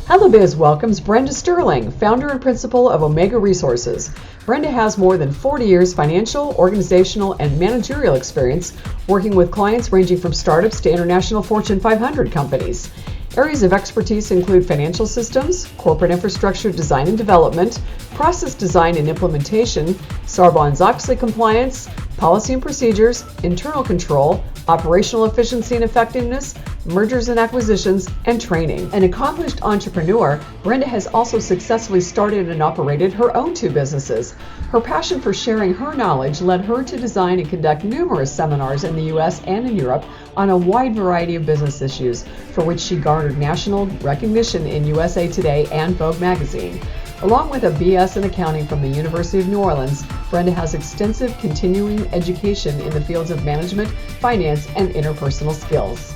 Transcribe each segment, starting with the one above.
Hello Biz welcomes Brenda Sterling, founder and principal of Omega Resources. Brenda has more than 40 years financial, organizational, and managerial experience working with clients ranging from startups to international Fortune 500 companies. Areas of expertise include financial systems, corporate infrastructure design and development, process design and implementation, Sarbanes-Oxley compliance, policy and procedures, internal control, operational efficiency and effectiveness, mergers and acquisitions, and training. An accomplished entrepreneur, Brenda has also successfully started and operated her own 2 businesses. Her passion for sharing her knowledge led her to design and conduct numerous seminars in the U.S. and in Europe on a wide variety of business issues, for which she garnered national recognition in USA Today and Vogue magazine. Along with a BS in accounting from the University of New Orleans, Brenda has extensive continuing education in the fields of management, finance, and interpersonal skills.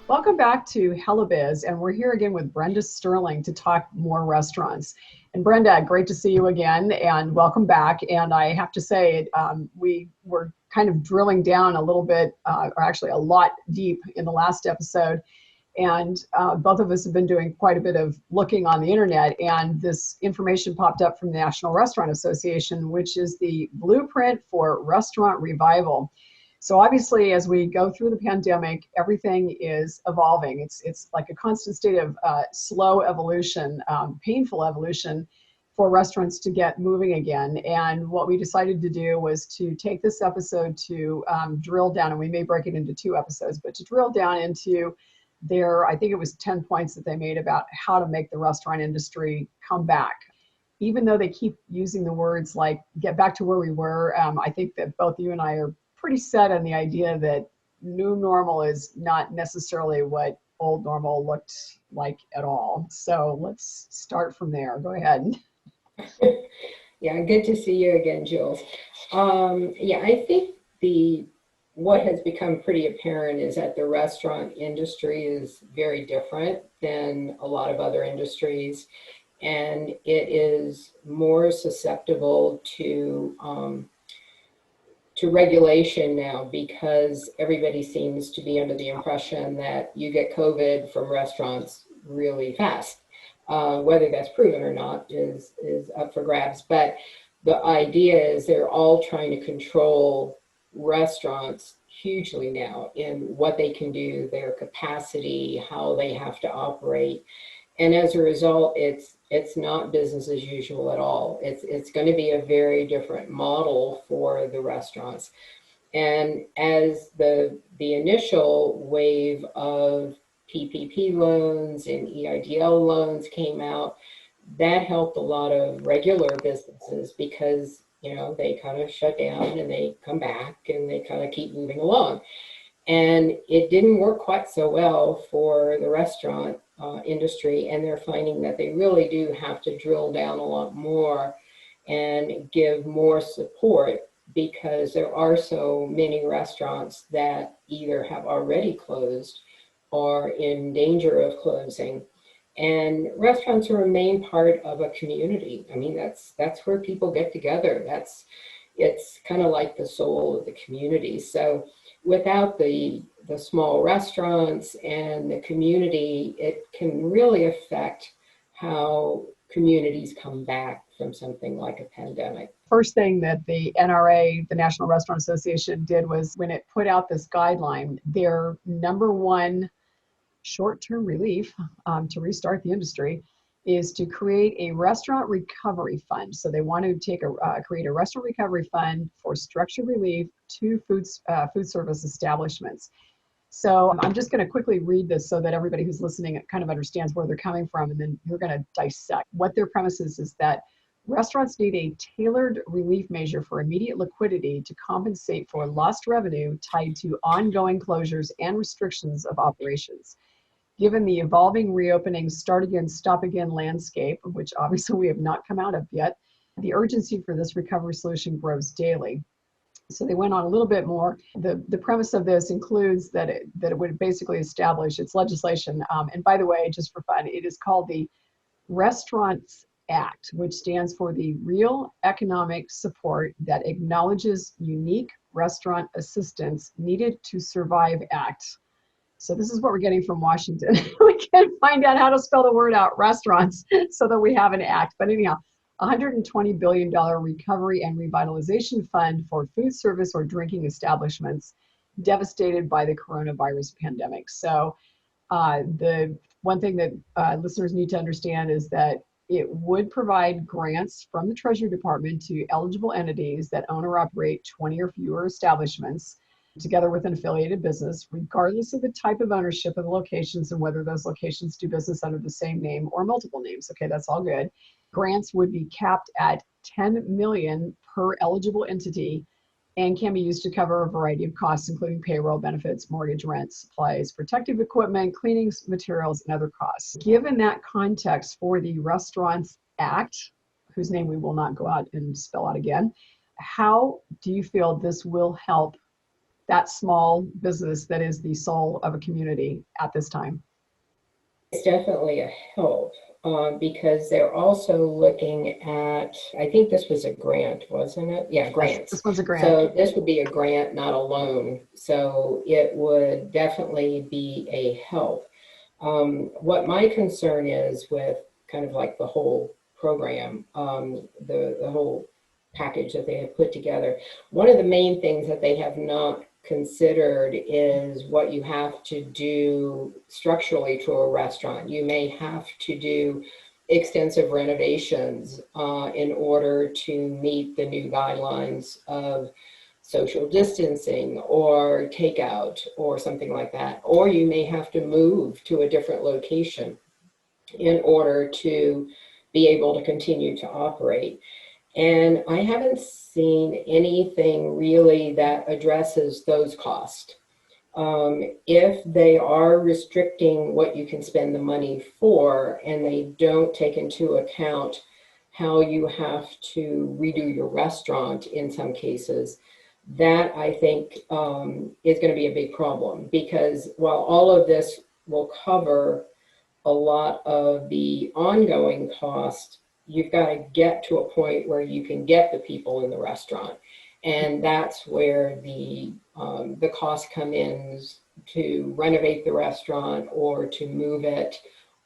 Welcome back to Hello Biz, and we're here again with Brenda Sterling to talk more restaurants. And Brenda, great to see you again, and welcome back. And I have to say, we were kind of drilling down a little bit, or actually a lot deep in the last episode. And both of us have been doing quite a bit of looking on the internet, and this information popped up from the National Restaurant Association, which is the blueprint for restaurant revival. So obviously, as we go through the pandemic, everything is evolving. It's like a constant state of slow evolution, painful evolution for restaurants to get moving again. And what we decided to do was to take this episode to drill down, and we may break it into 2 episodes, but to drill down into I think it was 10 points that they made about how to make the restaurant industry come back. Even though they keep using the words like get back to where we were, I think that both you and I are pretty set on the idea that new normal is not necessarily what old normal looked like at all. So let's start from there. Go ahead. Yeah, good to see you again, Jules. I think what has become pretty apparent is that the restaurant industry is very different than a lot of other industries, and it is more susceptible to regulation now, because everybody seems to be under the impression that you get COVID from restaurants really fast. Whether that's proven or not is up for grabs, but the idea is they're all trying to control restaurants hugely now in what they can do, their capacity, how they have to operate. And as a result, it's not business as usual at all. It's going to be a very different model for the restaurants. And as the initial wave of PPP loans and EIDL loans came out, that helped a lot of regular businesses, because they kind of shut down and they come back and they kind of keep moving along. And it didn't work quite so well for the restaurant industry, and they're finding that they really do have to drill down a lot more and give more support, because there are so many restaurants that either have already closed or in danger of closing. And restaurants are a main part of a community. I mean, that's where people get together. It's kind of like the soul of the community. So without the small restaurants and the community, it can really affect how communities come back from something like a pandemic. First thing that the NRA, the National Restaurant Association, did was when it put out this guideline, their number one short-term relief to restart the industry is to create a restaurant recovery fund. So they want to create a restaurant recovery fund for structured relief to food service establishments. So I'm just going to quickly read this so that everybody who's listening kind of understands where they're coming from, and then you're going to dissect. What their premise is that restaurants need a tailored relief measure for immediate liquidity to compensate for lost revenue tied to ongoing closures and restrictions of operations. Given the evolving reopening, start again, stop again landscape, which obviously we have not come out of yet, the urgency for this recovery solution grows daily. So they went on a little bit more. The premise of this includes that it would basically establish its legislation. And by the way, just for fun, it is called the Restaurants Act, which stands for the Real Economic Support That Acknowledges Unique Restaurant Assistance Needed to Survive Act. So this is what we're getting from Washington. We can't find out how to spell the word out, restaurants, so that we have an act. But anyhow, $120 billion recovery and revitalization fund for food service or drinking establishments devastated by the coronavirus pandemic. So the one thing that listeners need to understand is that it would provide grants from the Treasury Department to eligible entities that own or operate 20 or fewer establishments, together with an affiliated business, regardless of the type of ownership of the locations and whether those locations do business under the same name or multiple names. Okay, that's all good. Grants would be capped at $10 million per eligible entity and can be used to cover a variety of costs, including payroll, benefits, mortgage, rent, supplies, protective equipment, cleaning materials, and other costs. Given that context for the Restaurants Act, whose name we will not go out and spell out again, how do you feel this will help that small business that is the soul of a community at this time? It's definitely a help. Because they're also looking at, I think this was a grant, wasn't it? Yeah, grants. This one's a grant. So this would be a grant, not a loan. So it would definitely be a help. What my concern is with kind of like the whole program, the whole package that they have put together, one of the main things that they have not considered is what you have to do structurally to a restaurant. You may have to do extensive renovations in order to meet the new guidelines of social distancing or takeout or something like that. Or you may have to move to a different location in order to be able to continue to operate. And I haven't seen anything really that addresses those costs. If they are restricting what you can spend the money for, and they don't take into account how you have to redo your restaurant in some cases, that I think is going to be a big problem, because while all of this will cover a lot of the ongoing cost, you've got to get to a point where you can get the people in the restaurant. And that's where the costs come in, to renovate the restaurant or to move it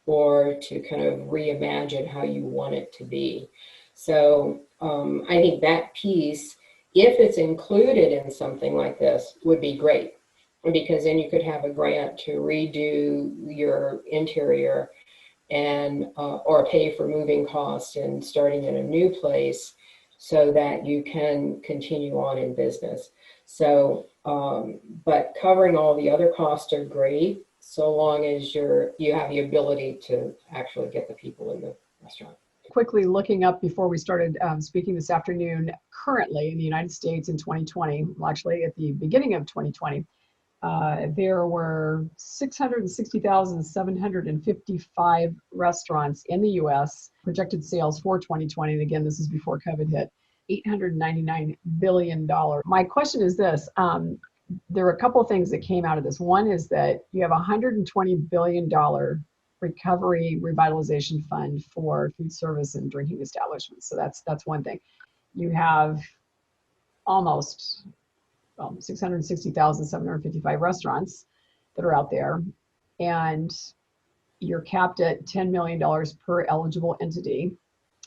or to kind of reimagine how you want it to be. So I think that piece, if it's included in something like this, would be great, because then you could have a grant to redo your interior and or pay for moving costs and starting in a new place so that you can continue on in business. So, but covering all the other costs are great, so long as you have the ability to actually get the people in the restaurant. Quickly looking up before we started speaking this afternoon, currently in the United States in 2020, well, actually at the beginning of 2020, there were 660,755 restaurants in the U.S. Projected sales for 2020, and again, this is before COVID hit, $899 billion. My question is this. There are a couple of things that came out of this. One is that you have a $120 billion recovery revitalization fund for food service and drinking establishments. So that's one thing. You have almost 660,755 restaurants that are out there, and you're capped at $10 million per eligible entity.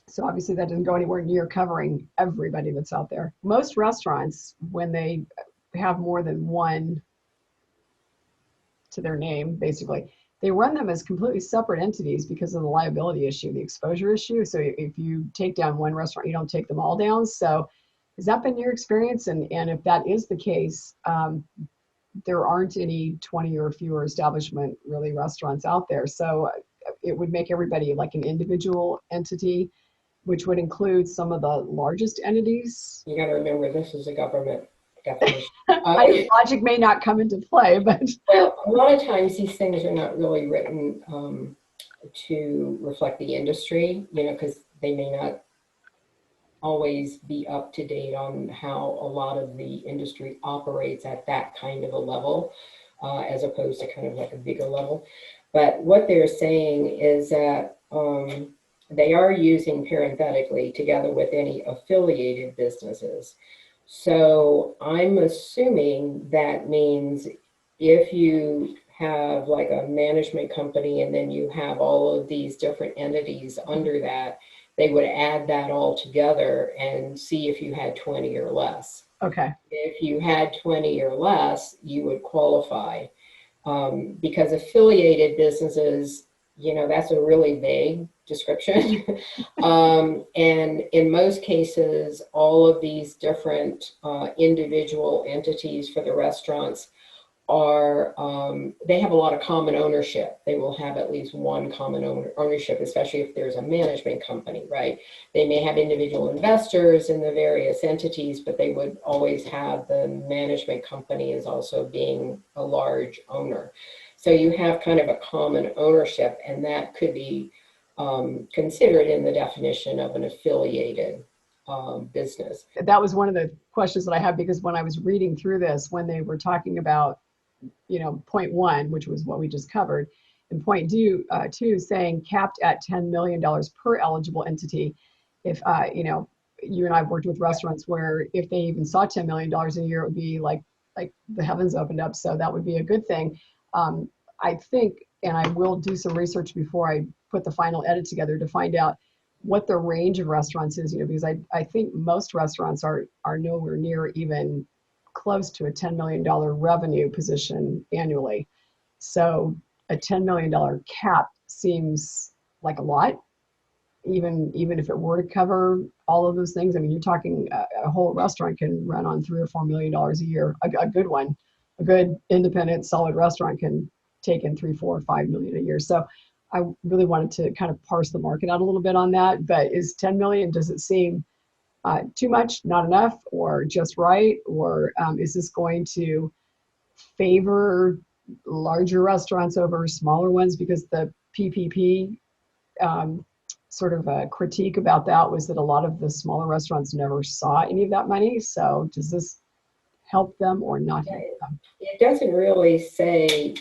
So obviously that doesn't go anywhere near covering everybody that's out there. Most restaurants, when they have more than one to their name, basically, they run them as completely separate entities because of the liability issue, the exposure issue. So if you take down one restaurant, you don't take them all down. So has that been your experience? And if that is the case, there aren't any 20 or fewer establishment really restaurants out there. So it would make everybody like an individual entity, which would include some of the largest entities. You got to remember, this is a government definition. Logic may not come into play, but well, a lot of times these things are not really written to reflect the industry, because they may not always be up to date on how a lot of the industry operates at that kind of a level, as opposed to kind of like a bigger level. But what they're saying is that they are using parenthetically together with any affiliated businesses. So I'm assuming that means if you have like a management company and then you have all of these different entities under that, they would add that all together and see if you had 20 or less. Okay. If you had 20 or less, you would qualify. Because affiliated businesses, that's a really vague description. And in most cases, all of these different individual entities for the restaurants are, they have a lot of common ownership. They will have at least one common ownership, especially if there's a management company, right? They may have individual investors in the various entities, but they would always have the management company as also being a large owner. So you have kind of a common ownership, and that could be considered in the definition of an affiliated business. That was one of the questions that I had, because when I was reading through this, when they were talking about point one, which was what we just covered, and point two, saying capped at $10 million per eligible entity. If, you and I have worked with restaurants where if they even saw $10 million a year, it would be like the heavens opened up. So that would be a good thing. I think, and I will do some research before I put the final edit together to find out what the range of restaurants is, because I think most restaurants are nowhere near even close to a $10 million revenue position annually. So a $10 million cap seems like a lot, even if it were to cover all of those things. I mean, you're talking a whole restaurant can run on $3 or $4 million a year. A good one, a good independent solid restaurant can take in 3, 4, 5 million a year. So I really wanted to kind of parse the market out a little bit on that. But is 10 million, does it seem too much, not enough, or just right? Or is this going to favor larger restaurants over smaller ones? Because the PPP sort of a critique about that was that a lot of the smaller restaurants never saw any of that money. So does this help them or not help them? It doesn't really say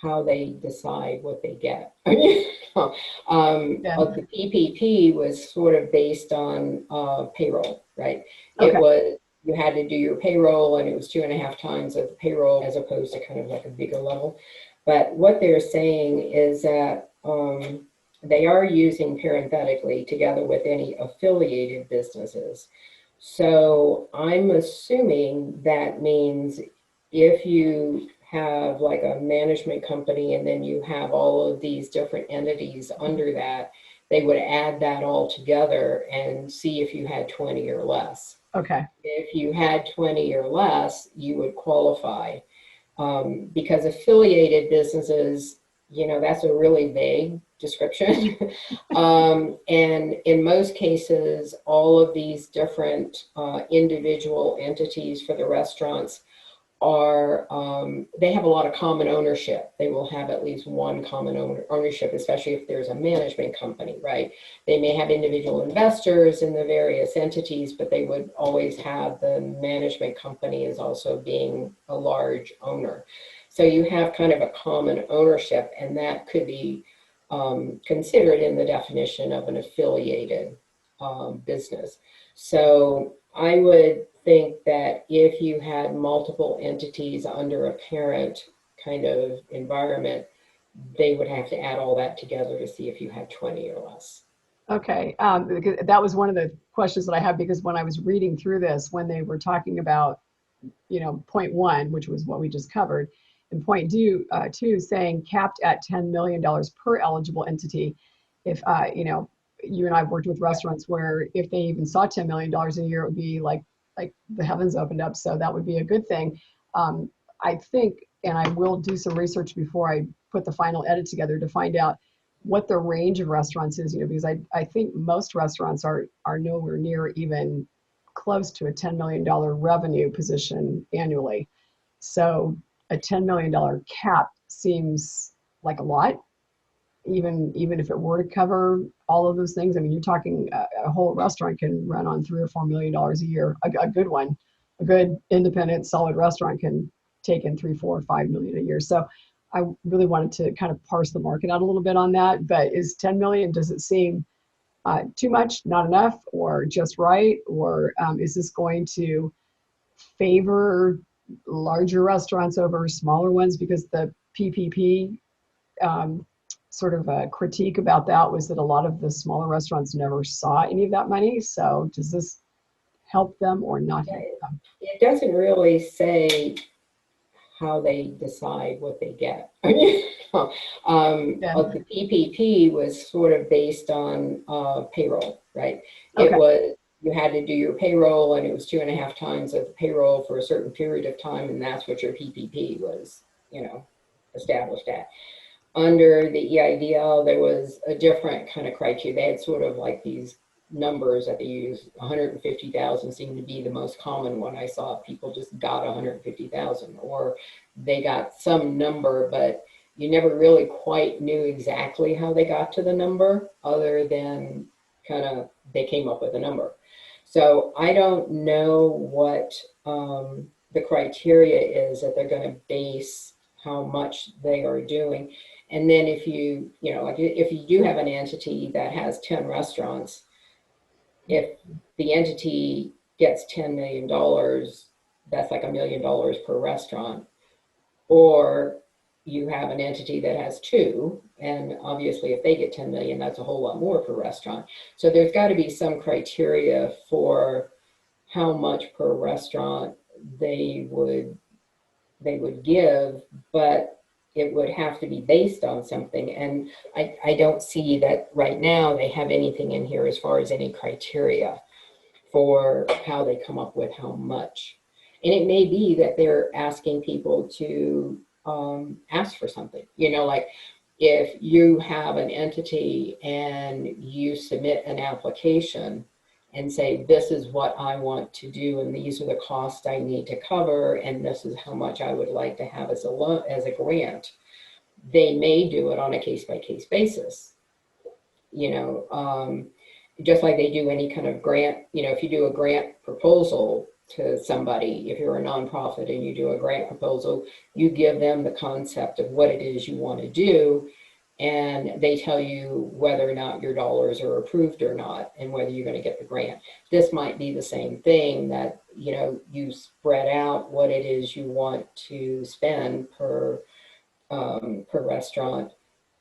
how they decide what they get. The PPP was sort of based on payroll, right? Okay. It was, you had to do your payroll, and it was 2.5 times of the payroll as opposed to kind of like a bigger level. But what they're saying is that they are using parenthetically together with any affiliated businesses. So I'm assuming that means if you have like a management company and then you have all of these different entities under that, they would add that all together and see if you had 20 or less. Okay. If you had 20 or less, you would qualify. Because affiliated businesses, that's a really vague description. And in most cases, all of these different individual entities for the restaurants are, they have a lot of common ownership. They will have at least one common ownership, especially if there's a management company, right? They may have individual investors in the various entities, but they would always have the management company as also being a large owner. So you have kind of a common ownership, and that could be considered in the definition of an affiliated business. So I would think that if you had multiple entities under a parent kind of environment, they would have to add all that together to see if you had 20 or less. Okay. Because that was one of the questions that I had, because when I was reading through this, when they were talking about, point one, which was what we just covered, and point two, saying capped at $10 million per eligible entity. If, you and I have worked with restaurants where if they even saw $10 million a year, it would be like the heavens opened up. So that would be a good thing. I think, and I will do some research before I put the final edit together to find out what the range of restaurants is, because I think most restaurants are nowhere near even close to a $10 million revenue position annually. So a $10 million cap seems like a lot, even if it were to cover all of those things. I mean, you're talking a whole restaurant can run on $3 or $4 million a year. A good one, a good independent solid restaurant can take in 3, 4, 5 million a year. So I really wanted to kind of parse the market out a little bit on that, but is 10 million, does it seem too much, not enough, or just right? Or is this going to favor larger restaurants over smaller ones? Because the PPP sort of a critique about that was that a lot of the smaller restaurants never saw any of that money. So does this help them or not help them? It doesn't really say how they decide what they get. Yeah. The PPP was sort of based on payroll, right? It Okay. was, you had to do your payroll, and it was 2.5 times of the payroll for a certain period of time, and that's what your PPP was, established at. Under the EIDL, there was a different kind of criteria. They had sort of like these numbers that they use. 150,000 seemed to be the most common one I saw. People just got 150,000, or they got some number, but you never really quite knew exactly how they got to the number, other than kind of they came up with a number. So I don't know what the criteria is that they're going to base how much they are doing. And then if like if you do have an entity that has 10 restaurants, if the entity gets $10 million, that's like $1 million per restaurant. Or you have an entity that has 2, and obviously if they get 10 million, that's a whole lot more per restaurant. So there's got to be some criteria for how much per restaurant they would give, but it would have to be based on something. And I don't see that right now they have anything in here as far as any criteria for how they come up with how much. And it may be that they're asking people to ask for something, like if you have an entity and you submit an application and say, this is what I want to do, and these are the costs I need to cover, and this is how much I would like to have as a loan, as a grant, they may do it on a case-by-case basis. Just like they do any kind of grant, if you do a grant proposal to somebody, if you're a nonprofit and you do a grant proposal, you give them the concept of what it is you want to do, and they tell you whether or not your dollars are approved or not, and whether you're going to get the grant. This might be the same thing, that you spread out what it is you want to spend per restaurant,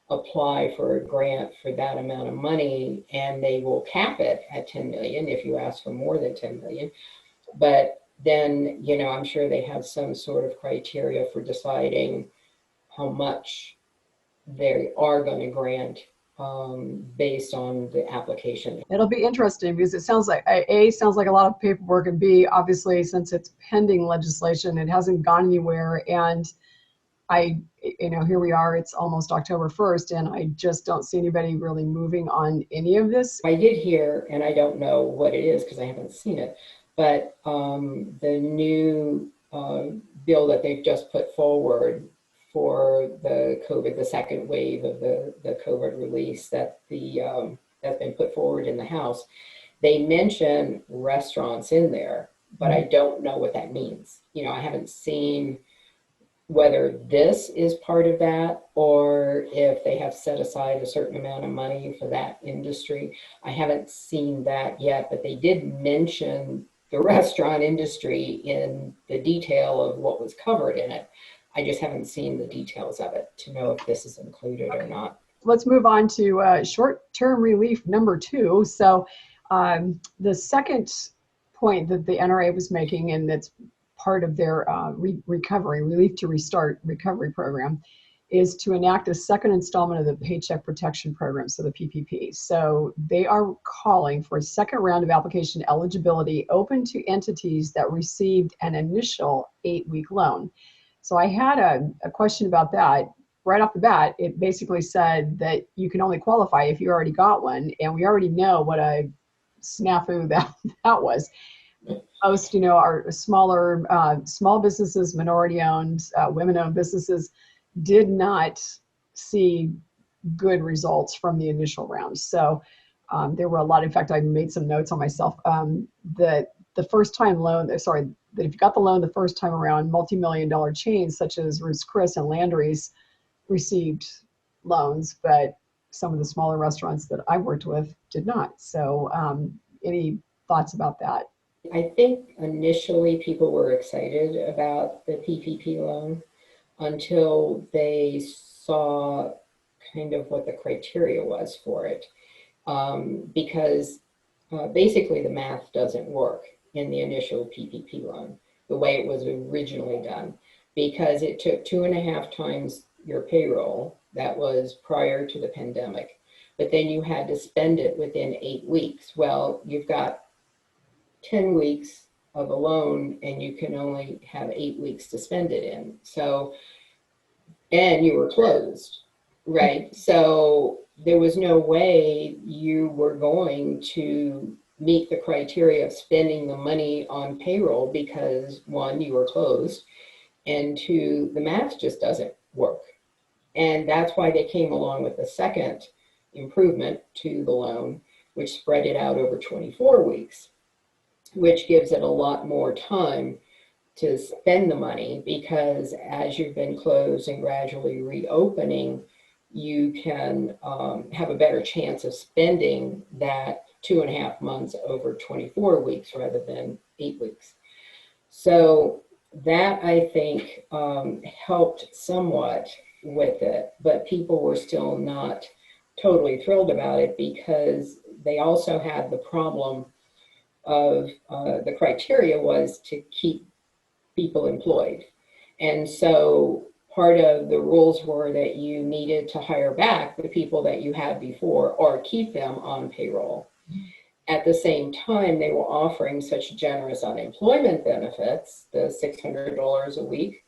apply for a grant for that amount of money, and they will cap it at 10 million if you ask for more than 10 million. But then, I'm sure they have some sort of criteria for deciding how much they are going to grant based on the application. It'll be interesting because it sounds like A, sounds like a lot of paperwork, and B, obviously since it's pending legislation, it hasn't gone anywhere. And here we are, it's almost October 1st, and I just don't see anybody really moving on any of this. I did hear, and I don't know what it is because I haven't seen it, but the new bill that they've just put forward for the second wave of the COVID release that's been put forward in the House, they mention restaurants in there, but I don't know what that means. I haven't seen whether this is part of that, or if they have set aside a certain amount of money for that industry. I haven't seen that yet, but they did mention the restaurant industry in the detail of what was covered in it. I just haven't seen the details of it to know if this is included or not. Let's move on to short-term relief number 2. So the second point that the NRA was making, and that's part of their Relief to Restart recovery program, is to enact a second installment of the Paycheck Protection Program, so the PPP. So they are calling for a second round of application eligibility open to entities that received an initial 8-week loan. So I had a question about that. Right off the bat, it basically said that you can only qualify if you already got one, and we already know what a snafu that was. Most, are smaller, small businesses, minority-owned, women-owned businesses did not see good results from the initial round. So there were a lot. In fact, I made some notes on myself. That the first-time loan, that if you got the loan the first time around, multi-million-dollar chains such as Ruth's Chris and Landry's received loans, but some of the smaller restaurants that I worked with did not. So any thoughts about that? I think initially people were excited about the PPP loan until they saw kind of what the criteria was for it. Because basically the math doesn't work in the initial PPP loan the way it was originally done, because it took 2.5 times your payroll that was prior to the pandemic, but then you had to spend it within 8 weeks. Well, you've got 10 weeks of a loan and you can only have 8 weeks to spend it in. So, and you were closed, right? So there was no way you were going to meet the criteria of spending the money on payroll because one, you were closed, and two, the math just doesn't work. And that's why they came along with the second improvement to the loan, which spread it out over 24 weeks, which gives it a lot more time to spend the money, because as you've been closed and gradually reopening, you can have a better chance of spending that 2.5 months over 24 weeks rather than 8 weeks. So that, I think, helped somewhat with it, but people were still not totally thrilled about it because they also had the problem of the criteria was to keep people employed. And so part of the rules were that you needed to hire back the people that you had before or keep them on payroll. At the same time, they were offering such generous unemployment benefits, the $600 a week,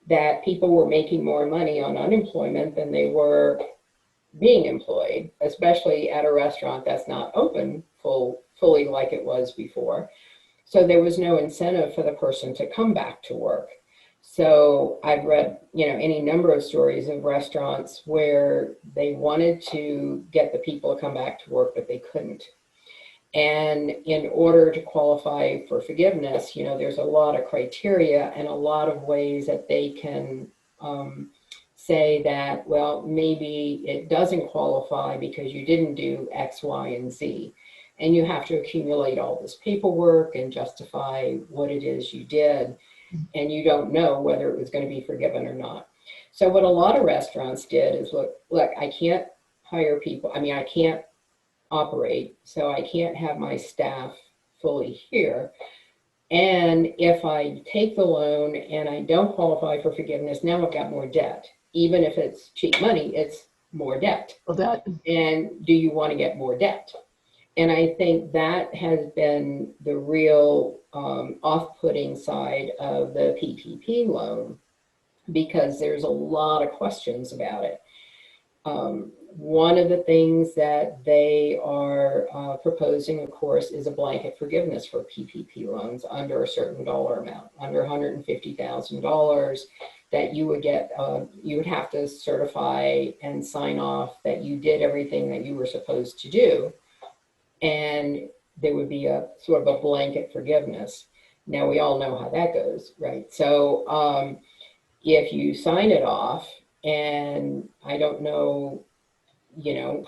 that people were making more money on unemployment than they were being employed, especially at a restaurant that's not open fully like it was before. So there was no incentive for the person to come back to work. So I've read, any number of stories of restaurants where they wanted to get the people to come back to work, but they couldn't. And in order to qualify for forgiveness, there's a lot of criteria and a lot of ways that they can say that, well, maybe it doesn't qualify because you didn't do X, Y, and Z. And you have to accumulate all this paperwork and justify what it is you did. And you don't know whether it was going to be forgiven or not. So what a lot of restaurants did is, look, I can't hire people. I can't operate, so I can't have my staff fully here. And if I take the loan and I don't qualify for forgiveness, now I've got more debt. Even if it's cheap money, it's more debt. Well, debt. And do you want to get more debt? And I think that has been the real off-putting side of the PPP loan, because there's a lot of questions about it. One of the things that they are proposing, of course, is a blanket forgiveness for PPP loans under a certain dollar amount, under $150,000, that you would get, you would have to certify and sign off that you did everything that you were supposed to do. And there would be a sort of a blanket forgiveness. Now we all know how that goes, right? So if you sign it off, and I don't know,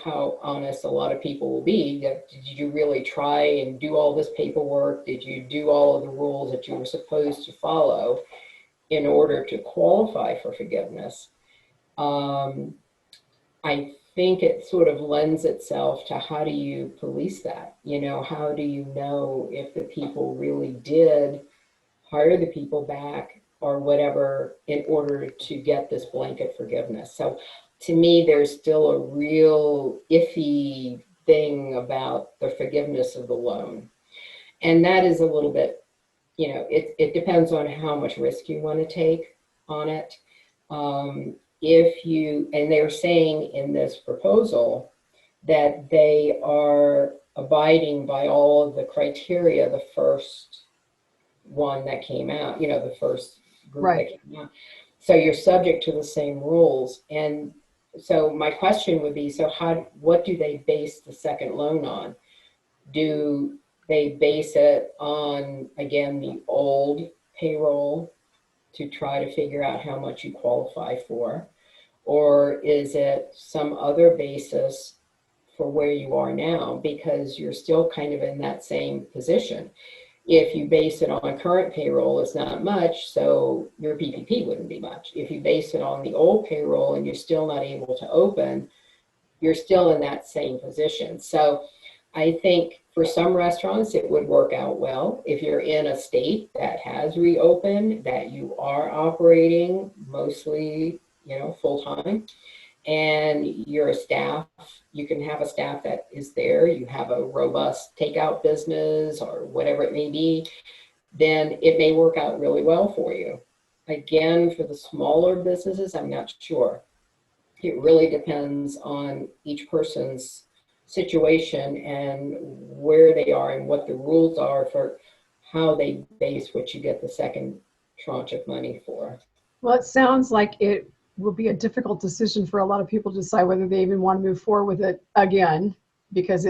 how honest a lot of people will be, that did you really try and do all this paperwork? Did you do all of the rules that you were supposed to follow in order to qualify for forgiveness? I think it sort of lends itself to, how do you police that? How do you know if the people really did hire the people back or whatever in order to get this blanket forgiveness? So to me, there's still a real iffy thing about the forgiveness of the loan. And that is a little bit, it depends on how much risk you want to take on it. And they're saying in this proposal that they are abiding by all of the criteria, the first one that came out, the first group Right. that came out. So you're subject to the same rules. And so my question would be, so what do they base the second loan on? Do they base it on, again, the old payroll to try to figure out how much you qualify for? or is it some other basis for where you are now? Because you're still kind of in that same position. If you base it on current payroll, it's not much, so your PPP wouldn't be much. If you base it on the old payroll and you're still not able to open, you're still in that same position. So I think for some restaurants, it would work out well. If you're in a state that has reopened, that you are operating mostly, full time, and you're a staff, you can have a staff that is there, you have a robust takeout business or whatever it may be, then it may work out really well for you. Again, for the smaller businesses, I'm not sure. It really depends on each person's situation and where they are and what the rules are for how they base what you get the second tranche of money for. Well, it sounds like it will be a difficult decision for a lot of people to decide whether they even want to move forward with it again, because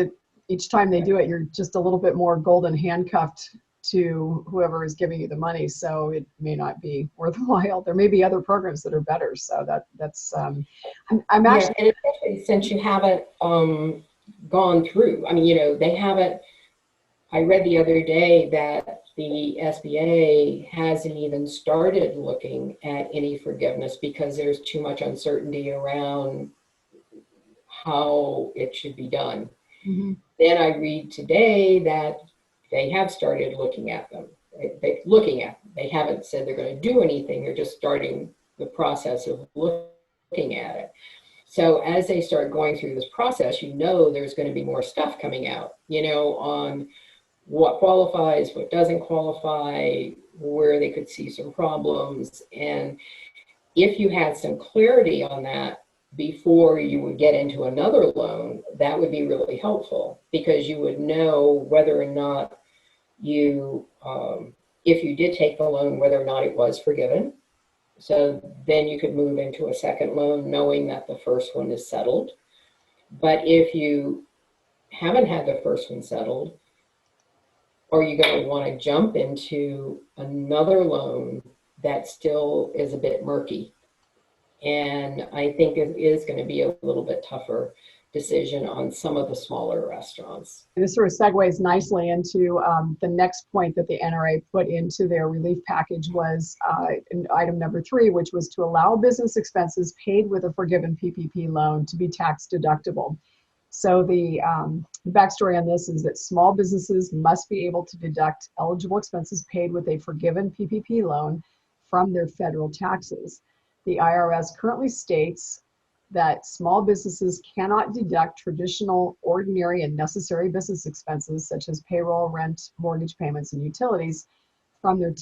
each time they do it, you're just a little bit more golden handcuffed to whoever is giving you the money. So it may not be worthwhile. There may be other programs that are better. So that's I'm actually, and especially since you haven't gone through. I mean, they haven't. I read the other day that the SBA hasn't even started looking at any forgiveness because there's too much uncertainty around how it should be done. mm-hmm. Then I read today that they have started looking at them. They haven't said they're going to do anything. They're just starting the process of looking at it. So as they start going through this process, there's going to be more stuff coming out, on what qualifies, what doesn't qualify, where they could see some problems. And if you had some clarity on that before you would get into another loan, that would be really helpful, because you would know whether or not if you did take the loan, whether or not it was forgiven. So then you could move into a second loan knowing that the first one is settled. But if you haven't had the first one settled, are you going to want to jump into another loan that still is a bit murky? And I think it is going to be a little bit tougher decision on some of the smaller restaurants. This sort of segues nicely into the next point that the NRA put into their relief package was in item number 3, which was to allow business expenses paid with a forgiven PPP loan to be tax deductible. So the backstory on this is that small businesses must be able to deduct eligible expenses paid with a forgiven PPP loan from their federal taxes. The IRS currently states that small businesses cannot deduct traditional, ordinary, and necessary business expenses such as payroll, rent, mortgage payments, and utilities from their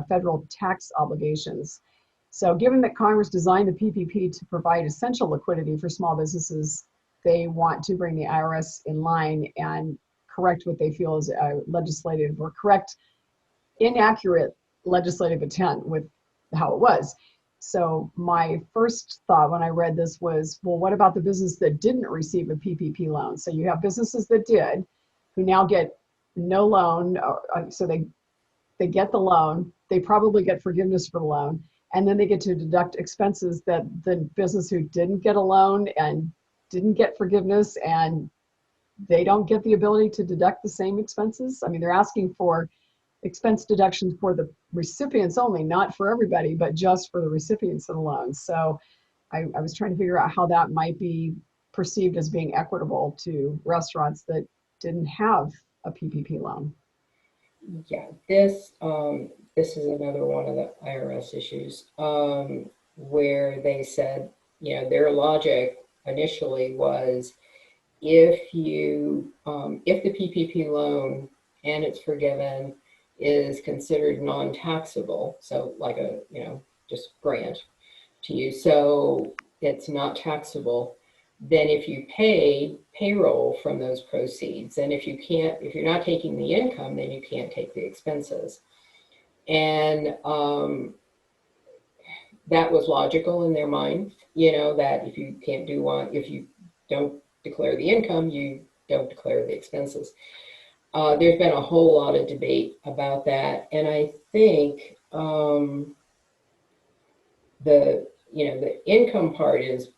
federal tax obligations. So given that Congress designed the PPP to provide essential liquidity for small businesses, they want to bring the IRS in line and correct what they feel is a legislative or correct inaccurate legislative intent with how it was. So my first thought when I read this was, well, what about the business that didn't receive a PPP loan? So you have businesses that did, who now get no loan. So they get the loan, they probably get forgiveness for the loan, and then they get to deduct expenses that the business who didn't get a loan and didn't get forgiveness, and they don't get the ability to deduct the same expenses. I mean, they're asking for expense deductions for the recipients only, not for everybody, but just for the recipients of the loan. So I was trying to figure out how that might be perceived as being equitable to restaurants that didn't have a PPP loan. Yeah, this is another one of the IRS issues where they said, their logic initially was if the PPP loan and it's forgiven is considered non-taxable, so like a just grant to you, so it's not taxable, then if you pay payroll from those proceeds, and if you're not taking the income, then you can't take the expenses. And that was logical in their mind, that if you can't do one, if you don't declare the income, you don't declare the expenses. There's been a whole lot of debate about that, and I think the the income part is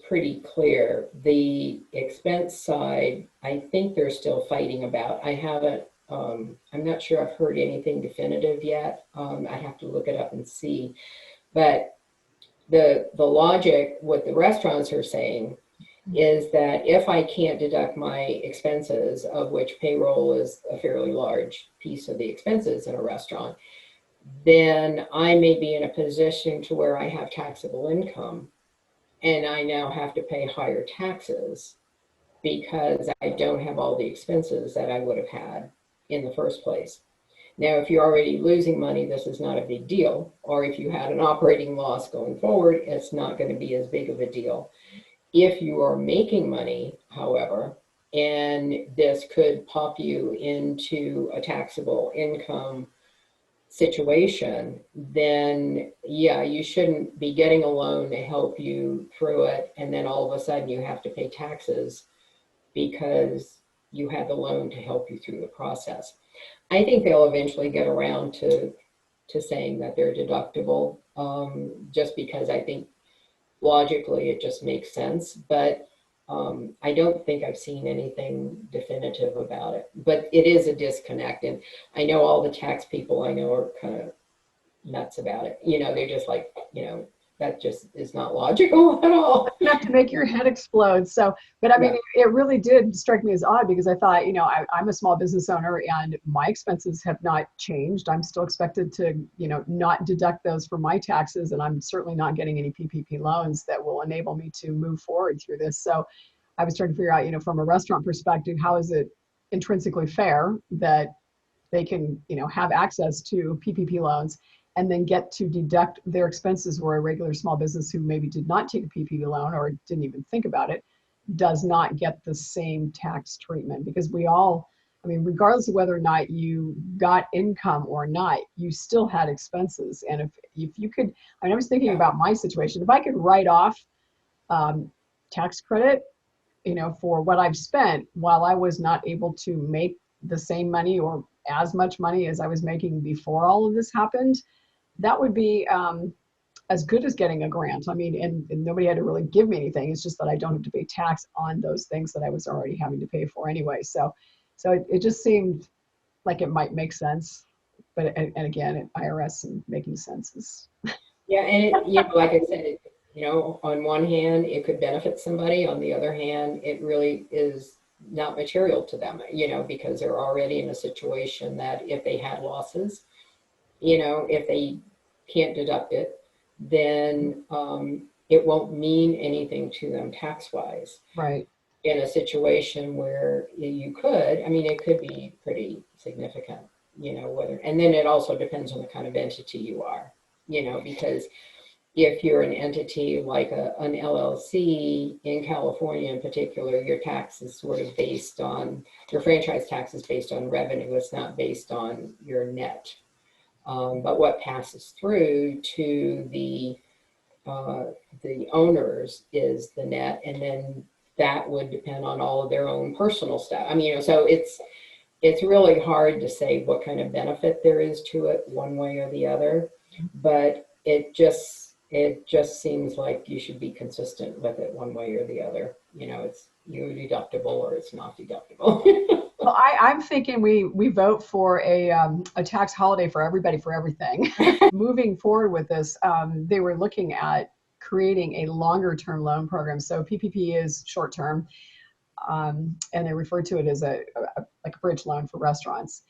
pretty clear. The expense side, I think they're still fighting about. I haven't, I'm not sure I've heard anything definitive yet. I have to look it up and see. But the logic, what the restaurants are saying, is that if I can't deduct my expenses, of which payroll is a fairly large piece of the expenses in a restaurant, then I may be in a position to where I have taxable income and I now have to pay higher taxes because I don't have all the expenses that I would have had in the first place. Now, if you're already losing money, this is not a big deal. Or if you had an operating loss going forward, it's not going to be as big of a deal. If you are making money, however, and this could pop you into a taxable income situation, then yeah, you shouldn't be getting a loan to help you through it. And then all of a sudden you have to pay taxes because you had the loan to help you through the process. I think they'll eventually get around to saying that they're deductible, just because I think logically it just makes sense. But I don't think I've seen anything definitive about it. But it is a disconnect. And I know all the tax people I know are kind of nuts about it. They're just like, that just is not logical at all. Enough to make your head explode. So, but I mean, it really did strike me as odd because I thought, I'm a small business owner and my expenses have not changed. I'm still expected to, not deduct those from my taxes. And I'm certainly not getting any PPP loans that will enable me to move forward through this. So I was trying to figure out, from a restaurant perspective, how is it intrinsically fair that they can, have access to PPP loans and then get to deduct their expenses, where a regular small business who maybe did not take a PPP loan or didn't even think about it does not get the same tax treatment. Because we all, regardless of whether or not you got income or not, you still had expenses. And if you could, I was thinking about my situation, if I could write off tax credit, for what I've spent while I was not able to make the same money or as much money as I was making before all of this happened, that would be as good as getting a grant. And nobody had to really give me anything. It's just that I don't have to pay tax on those things that I was already having to pay for anyway. So it just seemed like it might make sense. But and again, IRS and making sense is. Yeah, and like I said, on one hand, it could benefit somebody. On the other hand, it really is not material to them, because they're already in a situation that if they had losses, if they can't deduct it, then it won't mean anything to them tax-wise. Right. In a situation where you could, it could be pretty significant, whether, and then it also depends on the kind of entity you are, because if you're an entity like an LLC in California in particular, your tax is sort of based on, your franchise tax is based on revenue. It's not based on your net. But what passes through to the owners is the net, and then that would depend on all of their own personal stuff. So it's really hard to say what kind of benefit there is to it one way or the other, but it just seems like you should be consistent with it one way or the other. It's either deductible or it's not deductible. Well, I'm thinking we vote for a tax holiday for everybody for everything. Moving forward with this, they were looking at creating a longer term loan program. So PPP is short term, and they refer to it as like a bridge loan for restaurants.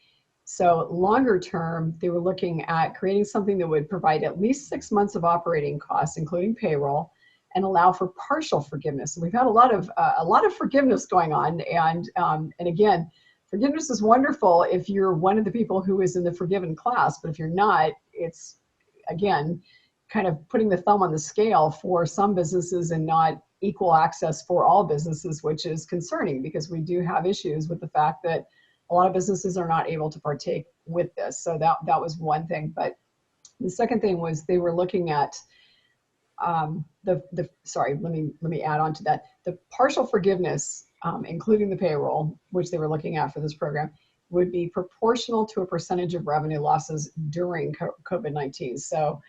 So longer term, they were looking at creating something that would provide at least 6 months of operating costs, including payroll, and allow for partial forgiveness. And we've had a lot of forgiveness going on, and again, forgiveness is wonderful if you're one of the people who is in the forgiven class. But if you're not, it's again kind of putting the thumb on the scale for some businesses and not equal access for all businesses, which is concerning because we do have issues with the fact that a lot of businesses are not able to partake with this. So that was one thing. But the second thing was they were looking at let me add on to that. The partial forgiveness, including the payroll, which they were looking at for this program, would be proportional to a percentage of revenue losses during COVID-19. So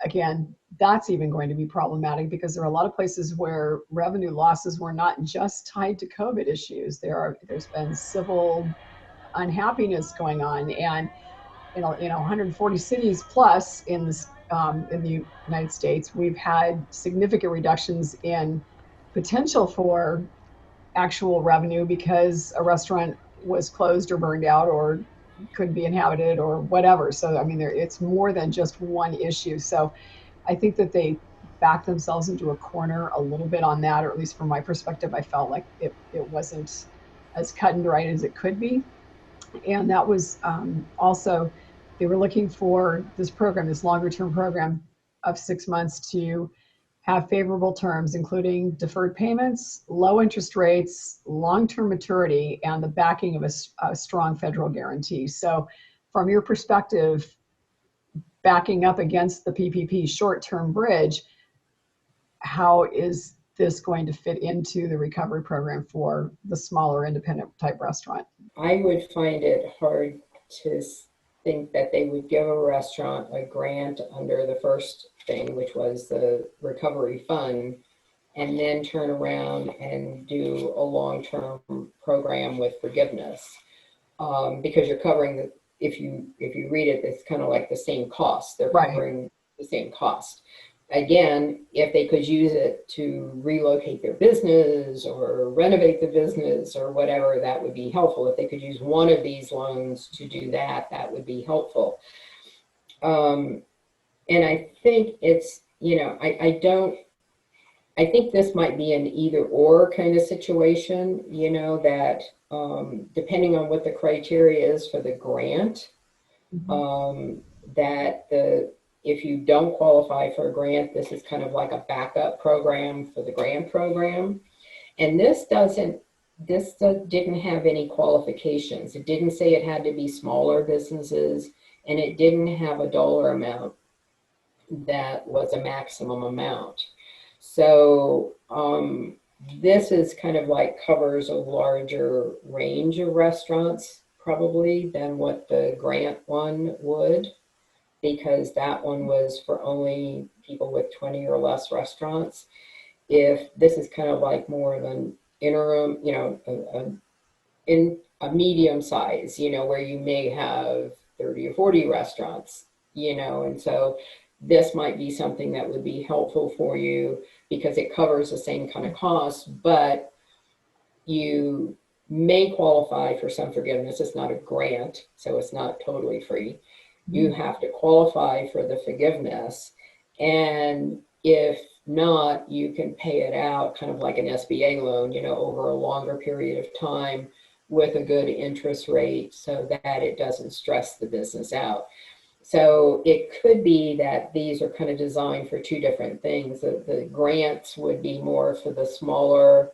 again, that's even going to be problematic because there are a lot of places where revenue losses were not just tied to COVID issues. There's been civil unhappiness going on, and 140 cities plus in the United States, we've had significant reductions in potential for actual revenue because a restaurant was closed or burned out or couldn't be inhabited or whatever. So, I mean, it's more than just one issue. So I think that they backed themselves into a corner a little bit on that, or at least from my perspective, I felt like it wasn't as cut and dried as it could be. And that was also, they were looking for this program, this longer term program of 6 months to have favorable terms, including deferred payments, low interest rates, long-term maturity, and the backing of a strong federal guarantee. So from your perspective, backing up against the PPP short-term bridge, how is this going to fit into the recovery program for the smaller independent type restaurant? I would find it hard to think that they would give a restaurant a grant under the first thing, which was the recovery fund, and then turn around and do a long-term program with forgiveness, because you're covering if you read it, it's kind of like the same cost. They're covering the same cost. Again, if they could use it to relocate their business or renovate the business or whatever, that would be helpful. If they could use one of these loans to do that, that would be helpful. And I think it's, I think this might be an either or kind of situation, that depending on what the criteria is for the grant, that if you don't qualify for a grant, this is kind of like a backup program for the grant program. And this didn't have any qualifications. It didn't say it had to be smaller businesses, and it didn't have a dollar amount that was a maximum amount. So this is kind of like covers a larger range of restaurants probably than what the grant one would, because that one was for only people with 20 or less restaurants. If this is kind of like more of an interim, in a medium size, where you may have 30 or 40 restaurants, and so this might be something that would be helpful for you because it covers the same kind of costs, but you may qualify for some forgiveness. It's not a grant, so it's not totally free. You have to qualify for the forgiveness. And if not, you can pay it out kind of like an SBA loan, over a longer period of time with a good interest rate so that it doesn't stress the business out. So it could be that these are kind of designed for two different things. The grants would be more for the smaller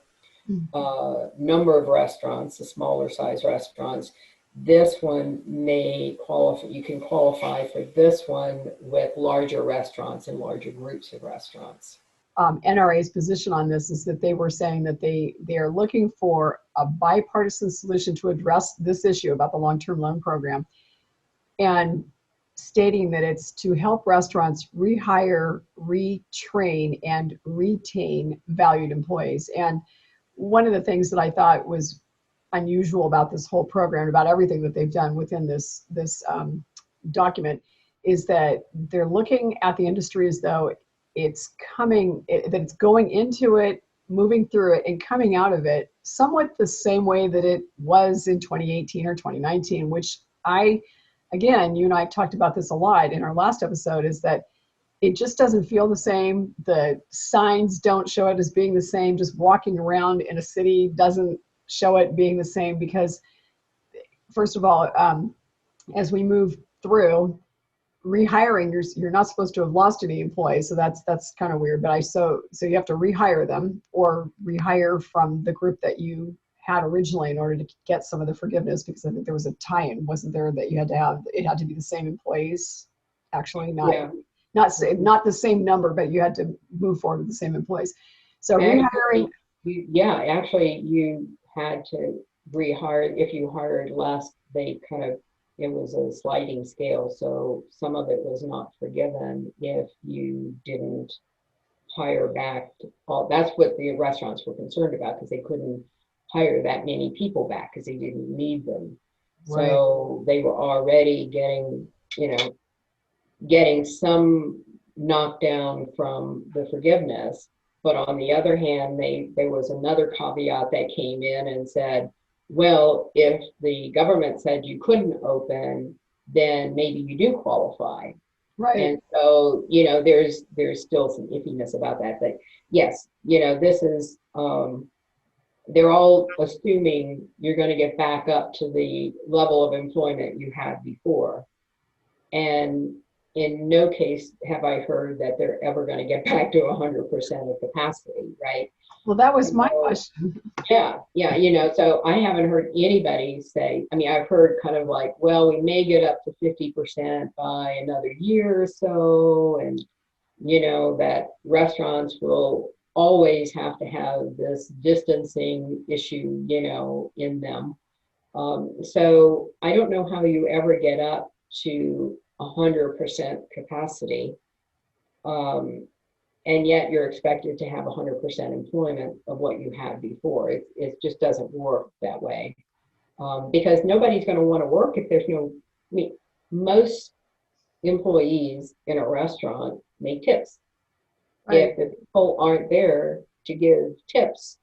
number of restaurants, the smaller size restaurants. This one may qualify, you can qualify for this one with larger restaurants and larger groups of restaurants. NRA's position on this is that they were saying that they are looking for a bipartisan solution to address this issue about the long-term loan program, and stating that it's to help restaurants rehire, retrain, and retain valued employees. And one of the things that I thought was unusual about this whole program, about everything that they've done within this document, is that they're looking at the industry as though it's that it's going into it, moving through it, and coming out of it somewhat the same way that it was in 2018 or 2019, which again, you and I have talked about this a lot in our last episode, is that it just doesn't feel the same. The signs don't show it as being the same. Just walking around in a city doesn't show it being the same because, first of all, as we move through rehiring, you're not supposed to have lost any employees, so that's kind of weird. But so you have to rehire them or rehire from the group that you had originally in order to get some of the forgiveness, because I think there was a tie-in, wasn't there, that you had to have, it had to be the same employees, actually, not the same number, but you had to move forward with the same employees. So rehiring. Actually, you had to rehire. If you hired less, they kind of it was a sliding scale. So some of it was not forgiven if you didn't hire back all. That's what the restaurants were concerned about, because they couldn't hire that many people back because they didn't need them. Right. So they were already getting, getting some knockdown from the forgiveness. But on the other hand, there was another caveat that came in and said, well, if the government said you couldn't open, then maybe you do qualify. Right. And so, there's still some iffiness about that. But yes, this is, they're all assuming you're going to get back up to the level of employment you had before. And in no case have I heard that they're ever going to get back to 100% of capacity, right? Well, that was my question. Yeah. So I haven't heard anybody say, I mean, I've heard kind of like, well, we may get up to 50% by another year or so. And, that restaurants will always have to have this distancing issue, in them. So I don't know how you ever get up to 100% capacity. And yet you're expected to have 100% employment of what you had before. It just doesn't work that way. Because nobody's going to want to work if there's no, I mean, most employees in a restaurant make tips. Right. If the people aren't there to give tips,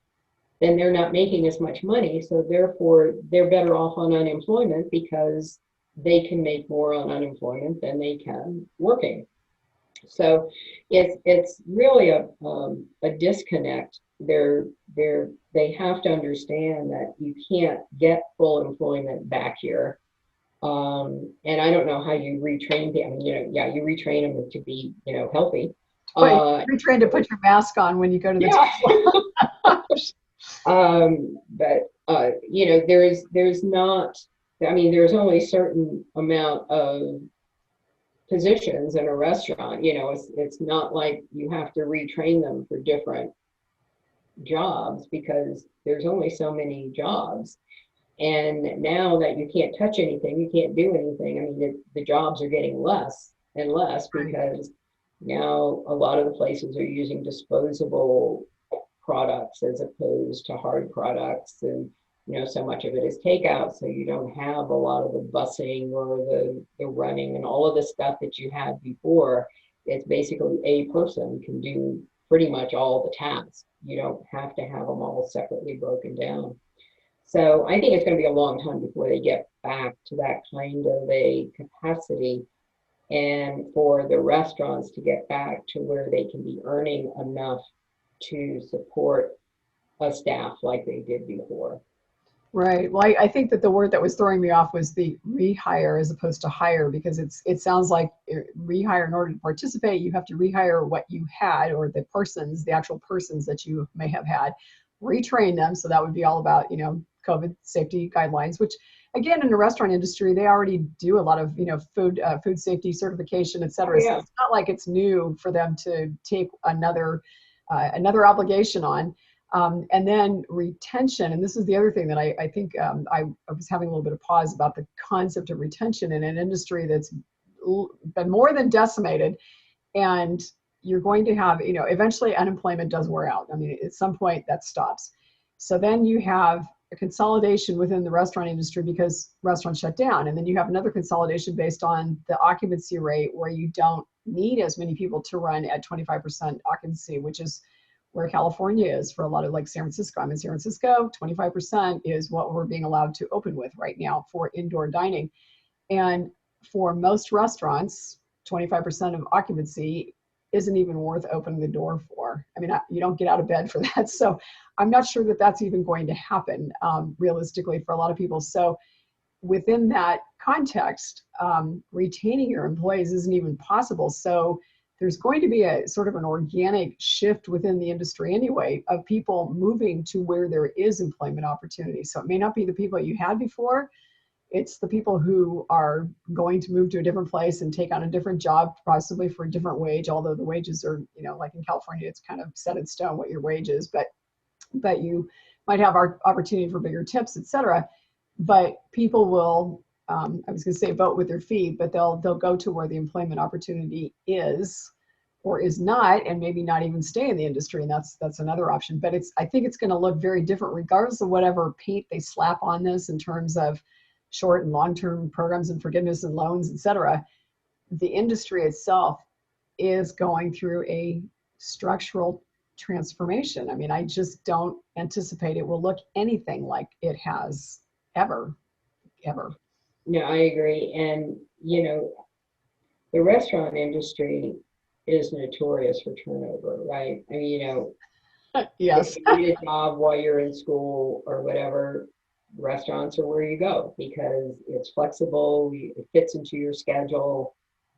then they're not making as much money. So therefore, they're better off on unemployment because they can make more on unemployment than they can working. So it's really a disconnect. They have to understand that you can't get full employment back here. And I don't know how you retrain them. I mean, you retrain them to be, healthy. Retrain to put your mask on when you go to the but there's not. I mean, there's only a certain amount of positions in a restaurant. It's not like you have to retrain them for different jobs because there's only so many jobs. And now that you can't touch anything, you can't do anything. I mean, the jobs are getting less and less because now a lot of the places are using disposable products as opposed to hard products. And so much of it is takeout, so you don't have a lot of the busing or the running and all of the stuff that you had before. It's basically a person can do pretty much all the tasks. You don't have to have them all separately broken down. So I think it's going to be a long time before they get back to that kind of a capacity, and for the restaurants to get back to where they can be earning enough to support a staff like they did before. Right. Well, I think that the word that was throwing me off was the rehire as opposed to hire, because it sounds like rehire, in order to participate, you have to rehire what you had, or the actual persons that you may have had, retrain them. So that would be all about, COVID safety guidelines, which again, in the restaurant industry, they already do a lot of, food safety certification, et cetera. Yeah. So it's not like it's new for them to take another obligation on. And then retention, and this is the other thing that I think I was having a little bit of pause about the concept of retention in an industry that's been more than decimated. And you're going to have, eventually unemployment does wear out. I mean, at some point that stops. So then you have a consolidation within the restaurant industry because restaurants shut down. And then you have another consolidation based on the occupancy rate, where you don't need as many people to run at 25% occupancy, which is where California is for a lot of, like San Francisco. I'm in San Francisco, 25% is what we're being allowed to open with right now for indoor dining. And for most restaurants, 25% of occupancy isn't even worth opening the door for. I mean, you don't get out of bed for that. So I'm not sure that that's even going to happen realistically for a lot of people. So within that context, retaining your employees isn't even possible. So there's going to be a sort of an organic shift within the industry anyway, of people moving to where there is employment opportunity. So it may not be the people you had before. It's the people who are going to move to a different place and take on a different job, possibly for a different wage, although the wages are, like in California, it's kind of set in stone what your wage is, but you might have our opportunity for bigger tips, et cetera. But people will I was going to say vote with their feet, but they'll go to where the employment opportunity is or is not, and maybe not even stay in the industry, and that's another option. But I think it's going to look very different regardless of whatever paint they slap on this in terms of short and long-term programs and forgiveness and loans, et cetera. The industry itself is going through a structural transformation. I mean, I just don't anticipate it will look anything like it has ever. No, I agree. And, the restaurant industry is notorious for turnover, right? I mean, if Yes. you need a job while you're in school or whatever, restaurants are where you go because it's flexible, it fits into your schedule.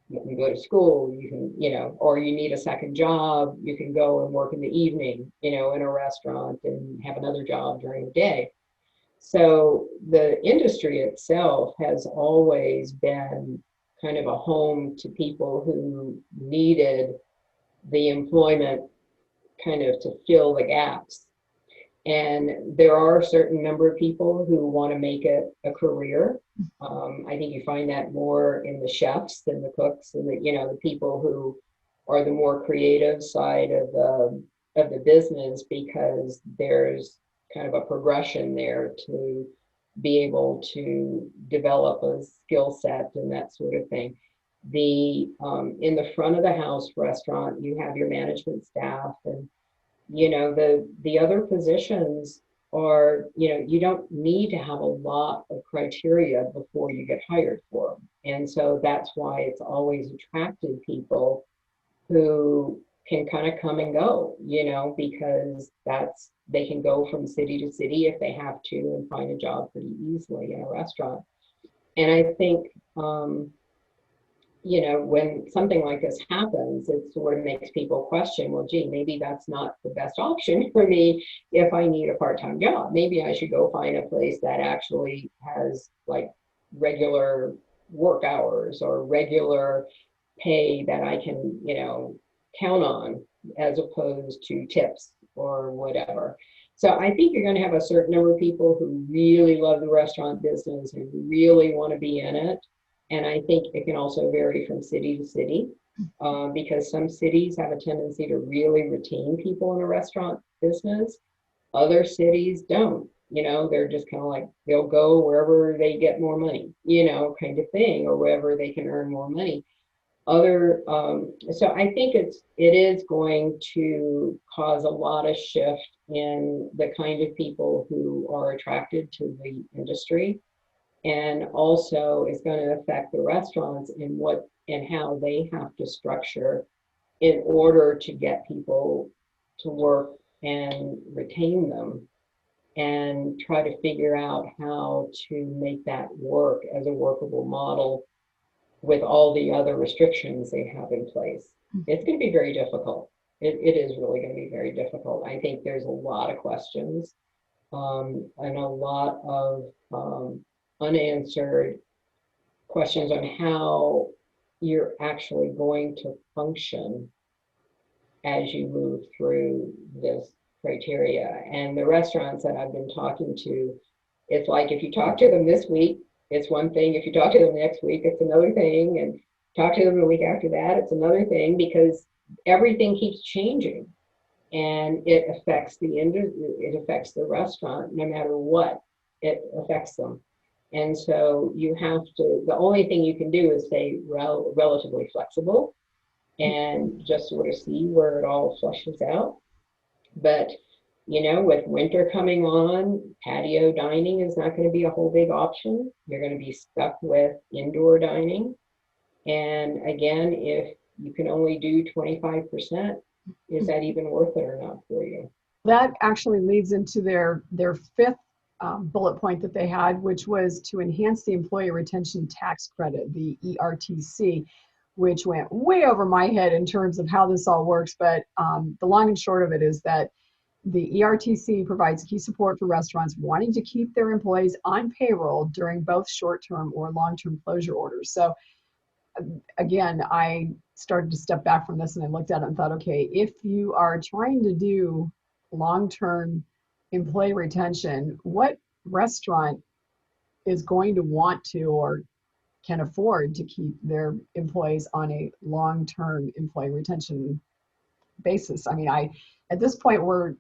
You can go to school, you can, or you need a second job, you can go and work in the evening, in a restaurant and have another job during the day. So the industry itself has always been kind of a home to people who needed the employment kind of to fill the gaps. And there are a certain number of people who want to make it a career. I think you find that more in the chefs than the cooks and the people who are the more creative side of the business, because there's kind of a progression there to be able to develop a skill set and that sort of thing. In the front of the house restaurant, you have your management staff, and the other positions are, you don't need to have a lot of criteria before you get hired for them. And so that's why it's always attracted people who can kind of come and go, because they can go from city to city if they have to and find a job pretty easily in a restaurant. And I think, when something like this happens, it sort of makes people question, well, gee, maybe that's not the best option for me if I need a part-time job. Maybe I should go find a place that actually has like regular work hours or regular pay that I can, count on, as opposed to tips or whatever. So I think you're going to have a certain number of people who really love the restaurant business and really want to be in it. And I think it can also vary from city to city, because some cities have a tendency to really retain people in a restaurant business. Other cities don't. They're just kind of like, they'll go wherever they get more money, kind of thing, or wherever they can earn more money. So I think it is going to cause a lot of shift in the kind of people who are attracted to the industry. And also it's going to affect the restaurants in what and how they have to structure in order to get people to work and retain them, and try to figure out how to make that work as a workable model with all the other restrictions they have in place. It's going to be very difficult. It is really going to be very difficult. I think there's a lot of questions, and a lot of unanswered questions on how you're actually going to function as you move through this criteria. And the restaurants that I've been talking to, it's like if you talk to them this week, it's one thing. If you talk to them next week, it's another thing. And talk to them the week after that, it's another thing, because everything keeps changing. And it affects it affects the restaurant no matter what, it affects them. And so you have to, the only thing you can do is stay relatively flexible and just sort of see where it all flushes out. But, with winter coming on, patio dining is not going to be a whole big option. You're going to be stuck with indoor dining. And again, if you can only do 25%, is that even worth it or not for you? That actually leads into their fifth bullet point that they had, which was to enhance the employee retention tax credit, the ERTC, which went way over my head in terms of how this all works. But the long and short of it is that the ERTC provides key support for restaurants wanting to keep their employees on payroll during both short-term or long-term closure orders. So again, I started to step back from this and I looked at it and thought, okay, if you are trying to do long-term employee retention, what restaurant is going to want to or can afford to keep their employees on a long-term employee retention basis. I mean, at this point, we're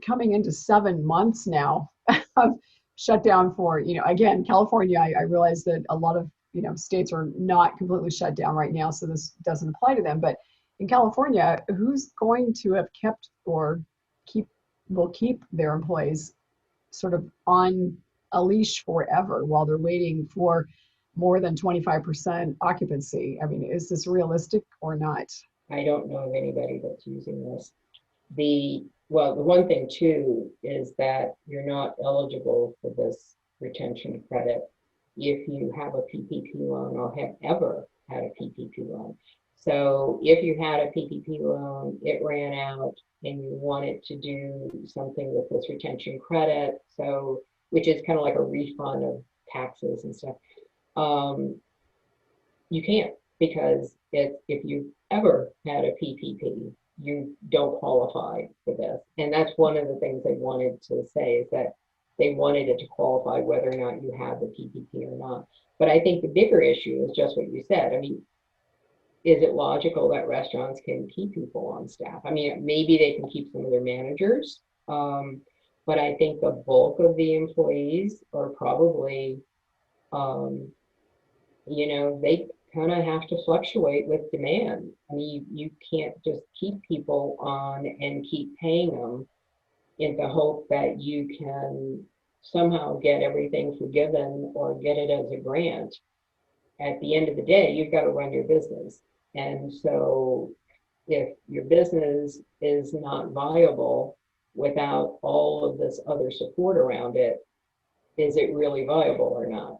coming into 7 months now of shutdown for, again, California. I realize that a lot of, states are not completely shut down right now, so this doesn't apply to them. But in California, who's going to have kept or will keep their employees sort of on a leash forever while they're waiting for more than 25% occupancy? I mean, is this realistic or not? I don't know of anybody that's using this. The one thing too is that you're not eligible for this retention credit if you have a PPP loan or have ever had a PPP loan. So if you had a PPP loan, it ran out and you wanted to do something with this retention credit, so which is kind of like a refund of taxes and stuff, you can't, because if you ever had a PPP, you don't qualify for this. And that's one of the things they wanted to say, is that they wanted it to qualify whether or not you have the PPP or not. But I think the bigger issue is just what you said. I mean, is it logical that restaurants can keep people on staff? I mean, maybe they can keep some of their managers, but I think the bulk of the employees are probably, they kind of have to fluctuate with demand. I mean, you can't just keep people on and keep paying them in the hope that you can somehow get everything forgiven or get it as a grant. At the end of the day, you've got to run your business. And so if your business is not viable without all of this other support around it, is it really viable or not?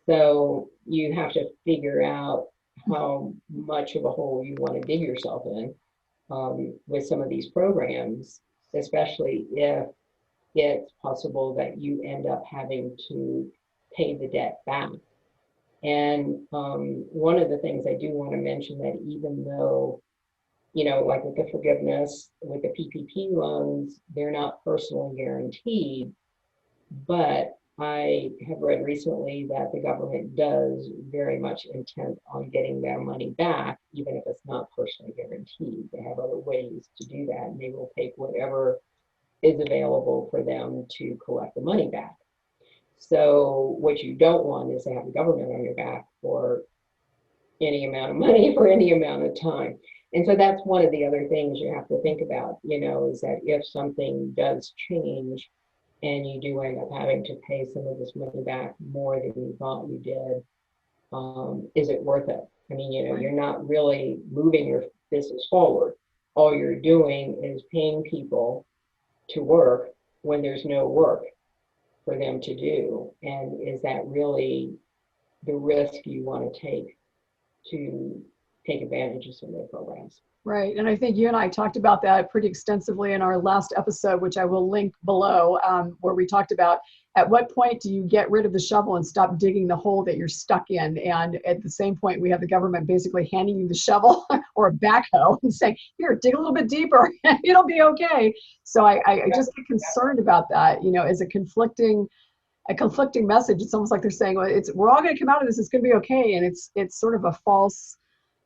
So you have to figure out how much of a hole you want to dig yourself in with some of these programs, especially if it's possible that you end up having to pay the debt back. And one of the things I do want to mention, that even though, like with the forgiveness, with the PPP loans, they're not personally guaranteed, but I have read recently that the government does very much intend on getting their money back, even if it's not personally guaranteed. They have other ways to do that, and they will take whatever is available for them to collect the money back. So what you don't want is to have the government on your back for any amount of money for any amount of time. And so that's one of the other things you have to think about, is that if something does change and you do end up having to pay some of this money back more than you thought you did, is it worth it? I mean, you're not really moving your business forward. All you're doing is paying people to work when there's no work for them to do. And is that really the risk you want to take advantage of some of their programs? Right. And I think you and I talked about that pretty extensively in our last episode, which I will link below, where we talked about at what point do you get rid of the shovel and stop digging the hole that you're stuck in. And at the same point, we have the government basically handing you the shovel or a backhoe and saying, here, dig a little bit deeper and it'll be okay. So I just get concerned about that, as a conflicting message. It's almost like they're saying, well, we're all going to come out of this, it's going to be okay. And it's sort of a false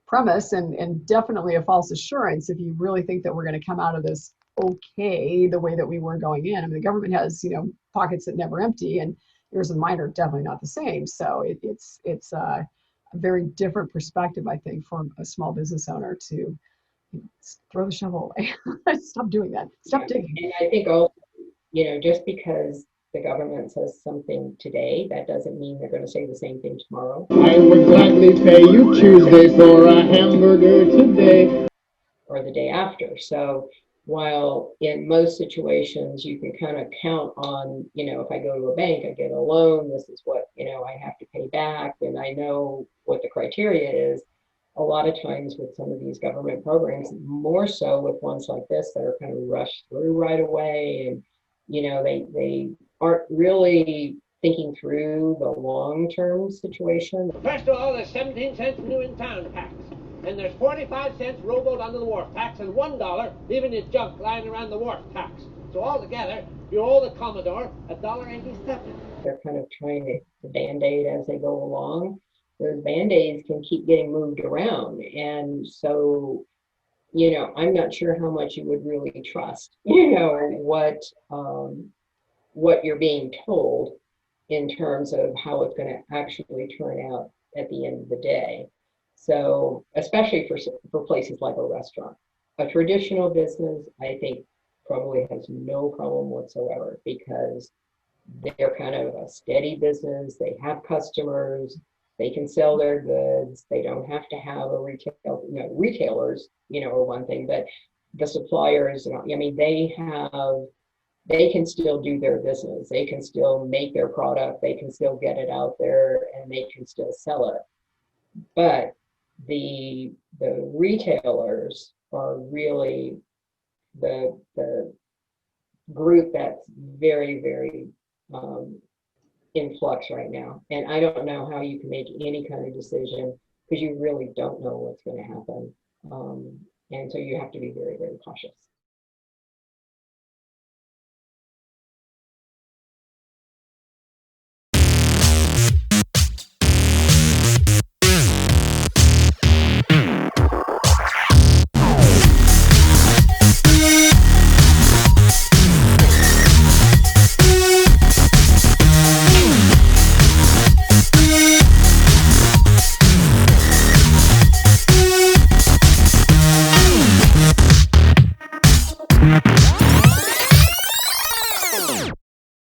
premise and definitely a false assurance if you really think that we're going to come out of this okay the way that we were going in. I mean, the government has pockets that never empty, and yours and mine are definitely not the same. So it's a very different perspective, I think, for a small business owner to throw the shovel away. Stop doing that. Stop digging. And I think also, just because the government says something today, that doesn't mean they're going to say the same thing tomorrow. I would gladly pay you Tuesday for a hamburger today. Or the day after. So while in most situations you can kind of count on, if I go to a bank, I get a loan, this is what, I have to pay back, and I know what the criteria is. A lot of times with some of these government programs, more so with ones like this that are kind of rushed through right away, and they aren't really thinking through the long-term situation. First of all, there's 17 cents new in town tax. And there's 45 cents rowboat under the wharf tax, and $1 leaving your junk lying around the wharf tax. So altogether, you owe the Commodore $1.87. they're kind of trying to band-aid as they go along. Those band-aids can keep getting moved around. And so, you know, I'm not sure how much you would really trust, you know, what you're being told in terms of how it's going to actually turn out at the end of the day. So, especially for places like a restaurant. A traditional business, I think, probably has no problem whatsoever because they're kind of a steady business. They have customers. They can sell their goods. They don't have to have a retail, you know, retailers, you know, are one thing, but the suppliers, I mean, they can still do their business. They can still make their product. They can still get it out there and they can still sell it. But the retailers are really the group that's very, very in flux right now. And I don't know how you can make any kind of decision because you really don't know what's going to happen. And so you have to be very, very cautious.